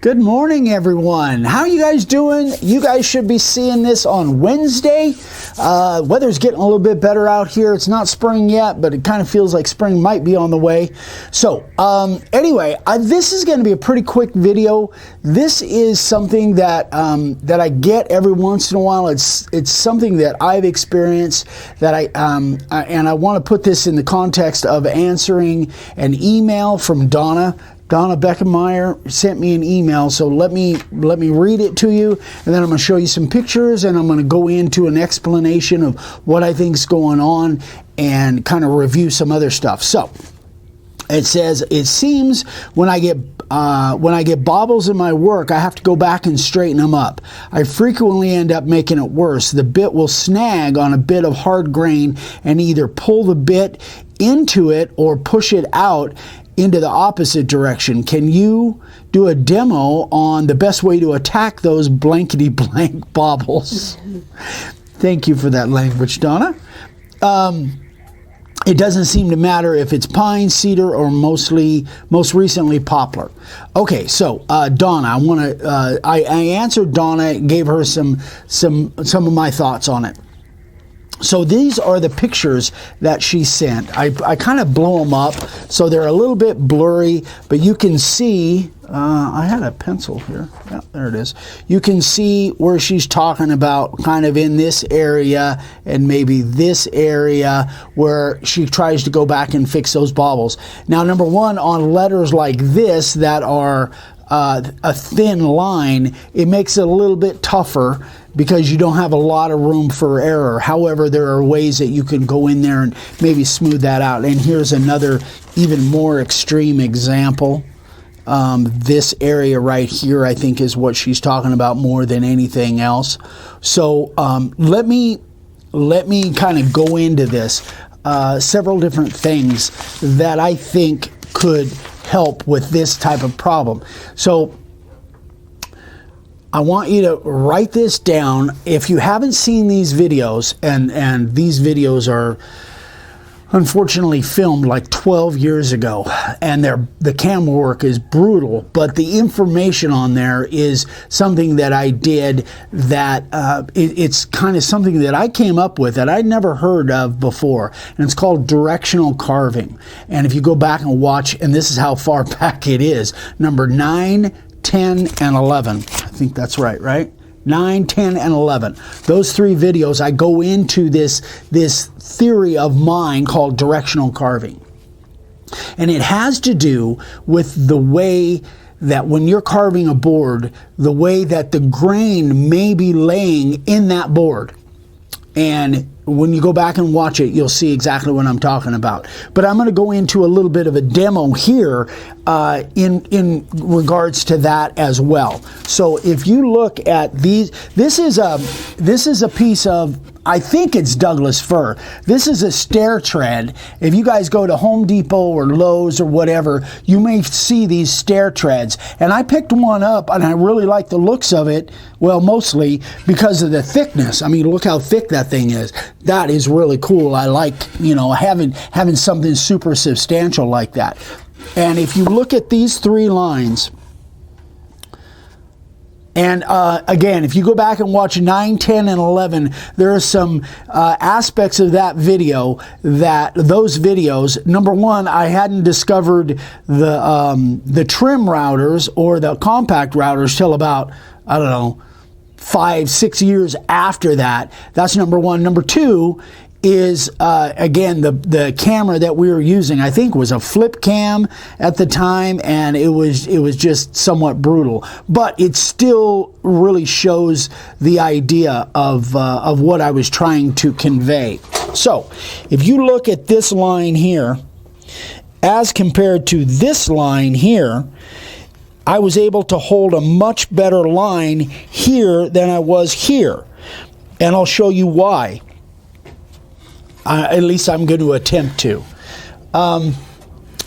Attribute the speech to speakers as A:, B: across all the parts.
A: Good morning, everyone. How are you guys doing? You guys should be seeing this on Wednesday. Weather's getting a little bit better out here. It's not spring yet, but it kind of feels like spring might be on the way. So anyway, this is going to be a pretty quick video. This is something that that I get every once in a while. It's something that I've experienced that I want to put this in the context of answering an email from Donna. Donna Beckenmeyer sent me an email, so let me read it to you, and then I'm going to show you some pictures, and I'm going to go into an explanation of what I think is going on and kind of review some other stuff. So it says, it seems when I get bobbles in my work, I have to go back and straighten them up. I frequently end up making it worse. The bit will snag on a bit of hard grain and either pull the bit into it or push it out into the opposite direction. Can you do a demo on the best way to attack those blankety blank bobbles? Thank you for that language, Donna. It doesn't seem to matter if it's pine, cedar, or most recently poplar. Okay, so Donna, I answered Donna, gave her some of my thoughts on it. So these are the pictures that she sent. I kind of blow them up so they're a little bit blurry, but you can see, I had a pencil here. Yeah, there it is. You can see where she's talking about kind of in this area and maybe this area where she tries to go back and fix those bobbles. Now, number one, on letters like this that are a thin line, it makes it a little bit tougher because you don't have a lot of room for error. However, there are ways that you can go in there and maybe smooth that out. And here's another even more extreme example. This area right here, I think, is what she's talking about more than anything else. So let me kind of go into this. Several different things that I think could help with this type of problem. So I want you to write this down. If you haven't seen these videos, and these videos are unfortunately filmed like 12 years ago, and the camera work is brutal, but the information on there is something that I did that it's kind of something that I came up with that I'd never heard of before, and it's called directional carving. And if you go back and watch, and this is how far back it is, number 9, 10, and 11. I think that's right? 9, 10, and 11. Those three videos, I go into this theory of mine called directional carving. And it has to do with the way that when you're carving a board, the way that the grain may be laying in that board. And when you go back and watch it, you'll see exactly what I'm talking about. But I'm going to go into a little bit of a demo here in regards to that as well. So if you look at these, this is a piece of, I think it's Douglas fir. This is a stair tread. If you guys go to Home Depot or Lowe's or whatever, you may see these stair treads. And I picked one up, and I really like the looks of it. Well, mostly because of the thickness. I mean, look how thick that thing is. That is really cool. I like, having something super substantial like that. And if you look at these three lines, and again, if you go back and watch 9, 10, and 11, there are some aspects of that video those videos, number one, I hadn't discovered the trim routers or the compact routers till about, I don't know, 5, 6 years after that. That's number one. Number two is, again, the camera that we were using, I think, was a flip cam at the time, and it was just somewhat brutal. But it still really shows the idea of what I was trying to convey. So, if you look at this line here, as compared to this line here, I was able to hold a much better line here than I was here. And I'll show you why. At least I'm going to attempt to. And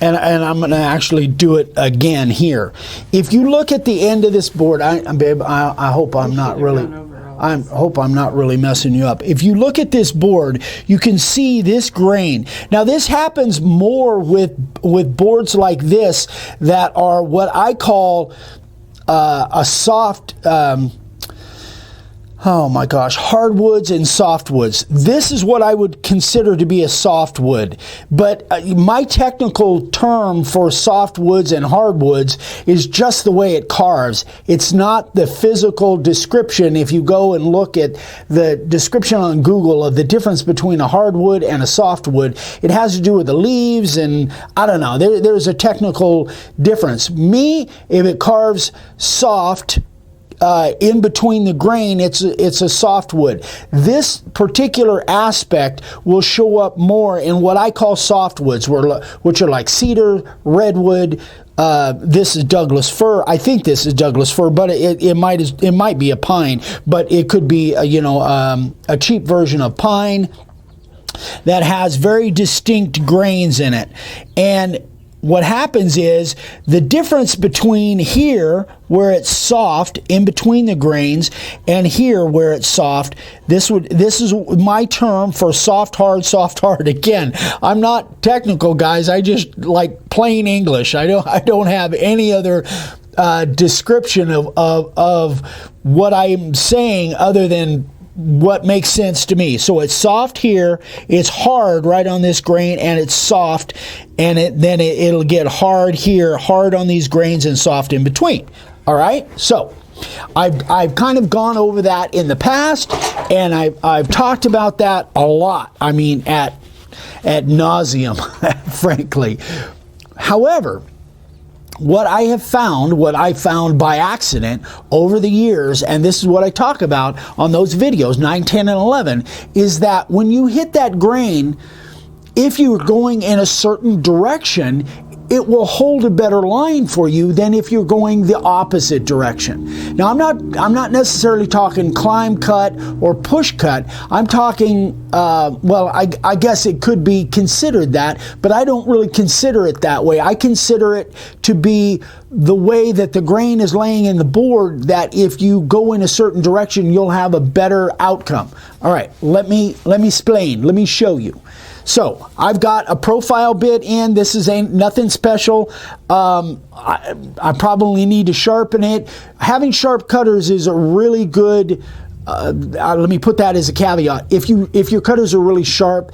A: I'm going to actually do it again here. If you look at the end of this board, I hope I'm not really... I hope I'm not really messing you up. If you look at this board, you can see this grain. Now, this happens more with boards like this that are what I call a soft, oh my gosh, hardwoods and softwoods. This is what I would consider to be a softwood. But my technical term for softwoods and hardwoods is just the way it carves. It's not the physical description. If you go and look at the description on Google of the difference between a hardwood and a softwood, it has to do with the leaves and I don't know. There's a technical difference. Me, if it carves soft, in between the grain, it's a softwood. This particular aspect will show up more in what I call softwoods, which are like cedar, redwood. This is Douglas fir. I think this is Douglas fir, but it might be a pine, but it could be a cheap version of pine that has very distinct grains in it. And what happens is the difference between here where it's soft in between the grains and here where it's soft, this is my term for soft hard. Again, I'm not technical, guys. I just like plain English. I don't have any other description of what I'm saying other than what makes sense to me. So it's soft here, it's hard right on this grain, and it's soft, and then it'll get hard here, hard on these grains, and soft in between. All right, so I've kind of gone over that in the past, and I've talked about that a lot. I mean, at nauseum, frankly. However, what I found by accident over the years, and this is what I talk about on those videos, 9, 10, and 11, is that when you hit that grain, if you're going in a certain direction, it will hold a better line for you than if you're going the opposite direction. Now, I'm not necessarily talking climb cut or push cut. I'm talking, well, I guess it could be considered that, but I don't really consider it that way. I consider it to be the way that the grain is laying in the board, that if you go in a certain direction, you'll have a better outcome. All right, let me explain. Let me show you. So I've got a profile bit in. This ain't nothing special. I probably need to sharpen it. Having sharp cutters is a really good. Let me put that as a caveat. If your cutters are really sharp,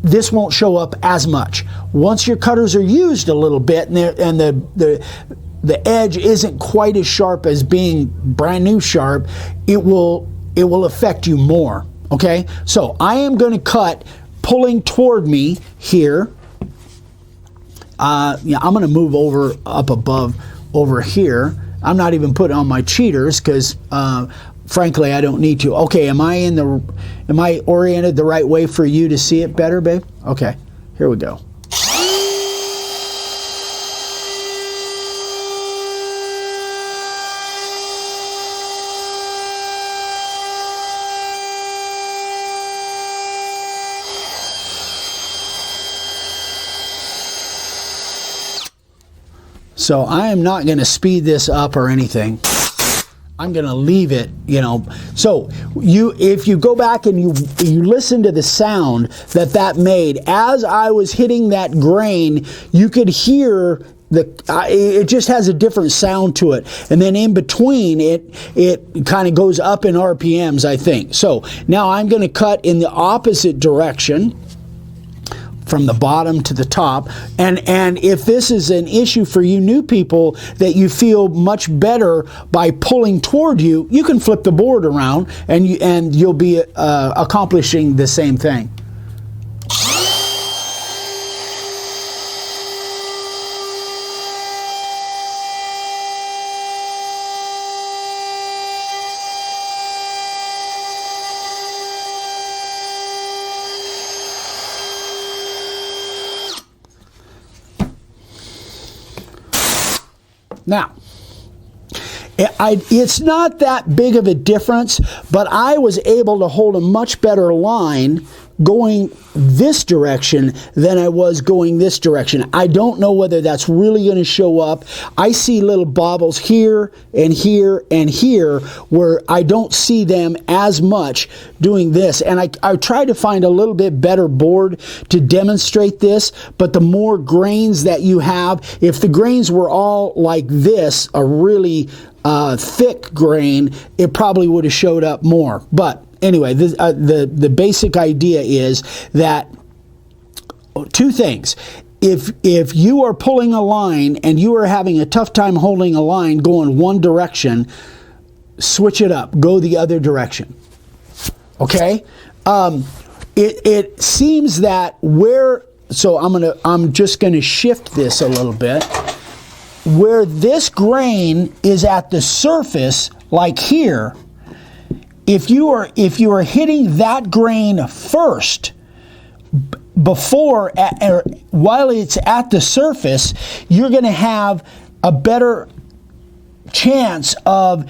A: this won't show up as much. Once your cutters are used a little bit and the edge isn't quite as sharp as being brand new sharp, it will affect you more. Okay, so I am going to cut pulling toward me here. Yeah, I'm going to move up above over here. I'm not even putting on my cheaters because frankly I don't need to. Okay, am I oriented the right way for you to see it better, babe? Okay, here we go. So I am not going to speed this up or anything. I'm going to leave it, So if you go back and you listen to the sound that made, as I was hitting that grain, you could hear it just has a different sound to it. And then in between, it kind of goes up in RPMs, I think. So now I'm going to cut in the opposite direction, from the bottom to the top, and if this is an issue for you new people that you feel much better by pulling toward you, you can flip the board around and you'll be accomplishing the same thing. Now, it's not that big of a difference, but I was able to hold a much better line going this direction than I was going this direction. I don't know whether that's really going to show up. I see little bobbles here and here and here where I don't see them as much doing this. And I tried to find a little bit better board to demonstrate this, but the more grains that you have, if the grains were all like this, a really thick grain, it probably would have showed up more. But anyway, the basic idea is that two things. If you are pulling a line and you are having a tough time holding a line going one direction, switch it up. Go the other direction. Okay? It seems that so I'm just gonna shift this a little bit. Where this grain is at the surface, like here, if you are hitting that grain first, while it's at the surface, you're going to have a better chance of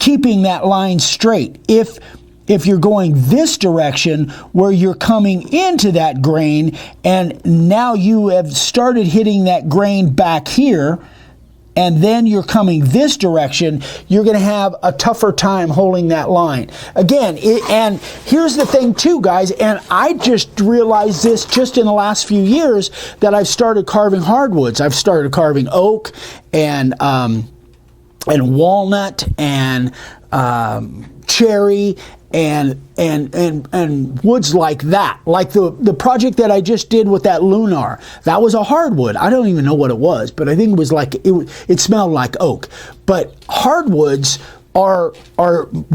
A: keeping that line straight. If you're going this direction where you're coming into that grain and now you have started hitting that grain back here, and then you're coming this direction, you're going to have a tougher time holding that line. Again, and here's the thing too, guys, and I just realized this just in the last few years that I've started carving hardwoods. I've started carving oak and walnut and cherry and woods like that. Like the project that I just did with that lunar, that was a hardwood. I don't even know what it was, but I think it was like it smelled like oak. But hardwoods are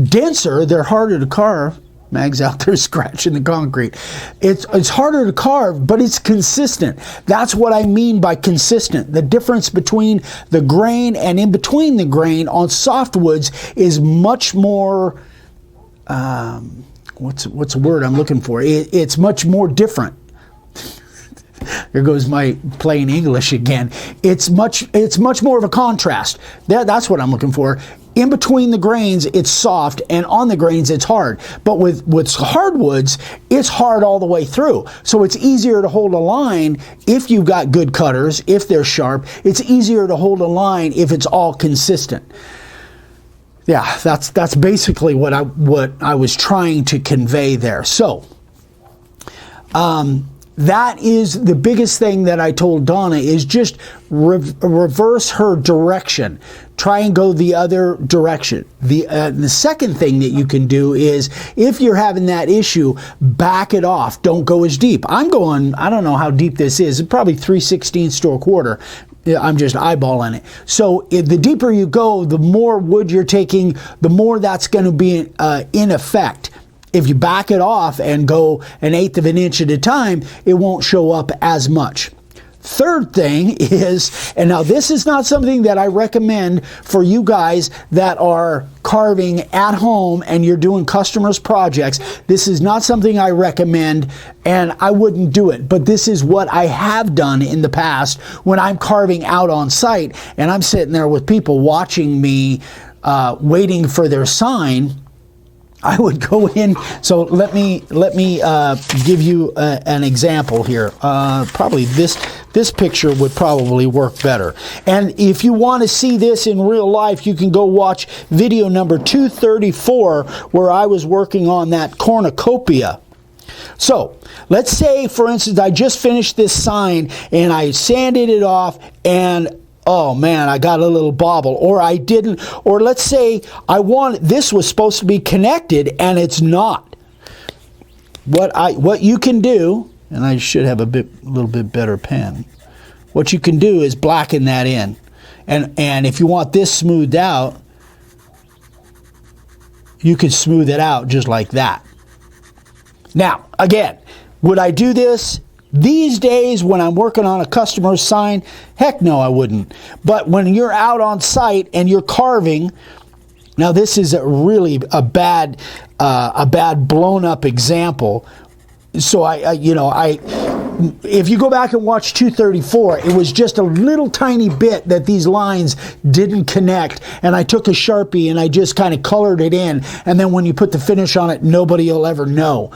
A: denser, they're harder to carve. Mag's out there scratching the concrete. It's harder to carve, but it's consistent. That's what I mean by consistent. The difference between the grain and in between the grain on softwoods is much more what's a word I'm looking for? It's much more different. There goes my plain English again. It's much more of a contrast. That's what I'm looking for. In between the grains, it's soft, and on the grains, it's hard. But with hardwoods, it's hard all the way through. So it's easier to hold a line if you've got good cutters, if they're sharp. It's easier to hold a line if it's all consistent. Yeah, that's basically what I was trying to convey there. So, that is the biggest thing that I told Donna is just reverse her direction. Try and go the other direction. The second thing that you can do is if you're having that issue, back it off. Don't go as deep. I'm going, I don't know how deep this is. It's probably 3/16 to a quarter. I'm just eyeballing it. So the deeper you go, the more wood you're taking, the more that's going to be in effect. If you back it off and go 1/8 of an inch at a time, it won't show up as much. Third thing is, and now this is not something that I recommend for you guys that are carving at home and you're doing customers' projects. This is not something I recommend, and I wouldn't do it. But this is what I have done in the past when I'm carving out on site and I'm sitting there with people watching me waiting for their sign. I would go in. So let me give you an example here. Probably this picture would probably work better. And if you want to see this in real life, you can go watch video number 234, where I was working on that cornucopia. So let's say, for instance, I just finished this sign and I sanded it off and oh man, I got a little bobble, or I didn't, or let's say this was supposed to be connected and it's not. What you can do, and I should have a little bit better pen. What you can do is blacken that in. And if you want this smoothed out, you can smooth it out just like that. Now, again, would I do this these days when I'm working on a customer's sign? Heck no, I wouldn't. But when you're out on site and you're carving, now this is really a bad blown up example. So if you go back and watch 234, it was just a little tiny bit that these lines didn't connect, and I took a Sharpie and I just kind of colored it in, and then when you put the finish on it, nobody will ever know.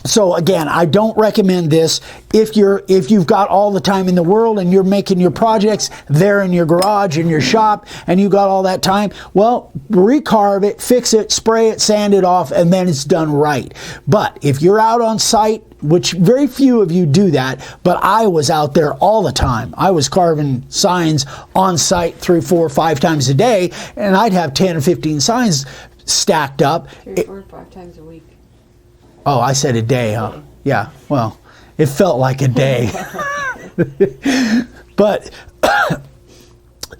A: So again, I don't recommend this if you've got all the time in the world and you're making your projects there in your garage, in your shop, and you got all that time. Well, recarve it, fix it, spray it, sand it off, and then it's done right. But if you're out on site, which very few of you do that, but I was out there all the time. I was carving signs on site 3, 4, 5 times a day, and I'd have 10 or 15 signs stacked up.
B: 3, 4, 5 times a week.
A: Oh, I said a day, huh? Yeah, well, it felt like a day. But,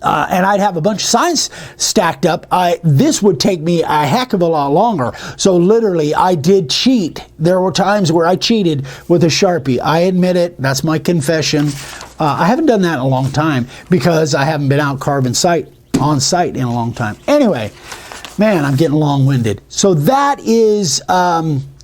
A: and I'd have a bunch of signs stacked up. This would take me a heck of a lot longer. So literally, I did cheat. There were times where I cheated with a Sharpie. I admit it. That's my confession. I haven't done that in a long time because I haven't been out carving on site in a long time. Anyway, man, I'm getting long-winded. So that is...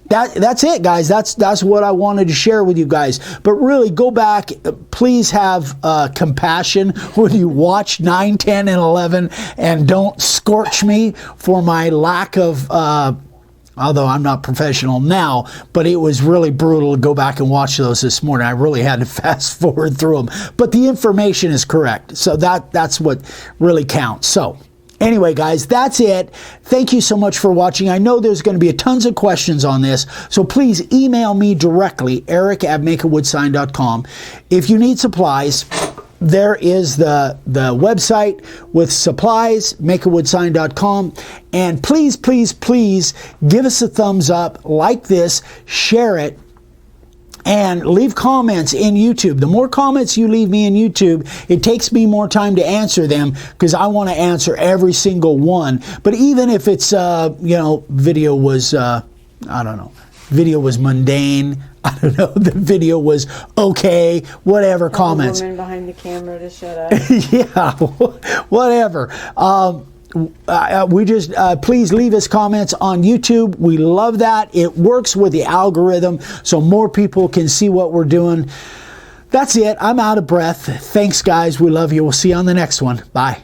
A: That's it, guys. That's what I wanted to share with you guys. But really, go back. Please have compassion when you watch 9, 10, and 11, and don't scorch me for my lack of. Although I'm not professional now, but it was really brutal to go back and watch those this morning. I really had to fast forward through them. But the information is correct, so that's what really counts. So. Anyway, guys, that's it. Thank you so much for watching. I know there's going to be tons of questions on this, so please email me directly, eric@makeawoodsign.com. If you need supplies, there is the website with supplies, makeawoodsign.com. And please, please, please give us a thumbs up, like this, share it, and leave comments in YouTube. The more comments you leave me in YouTube, it takes me more time to answer them because I want to answer every single one. But even if it's, video was, I don't know, video was mundane, I don't know, the video was okay, whatever, comments.
B: A woman behind the camera to shut up.
A: Yeah, whatever. Please leave us comments on YouTube. We love that. It works with the algorithm so more people can see what we're doing. That's it. I'm out of breath. Thanks, guys. We love you. We'll see you on the next one. Bye.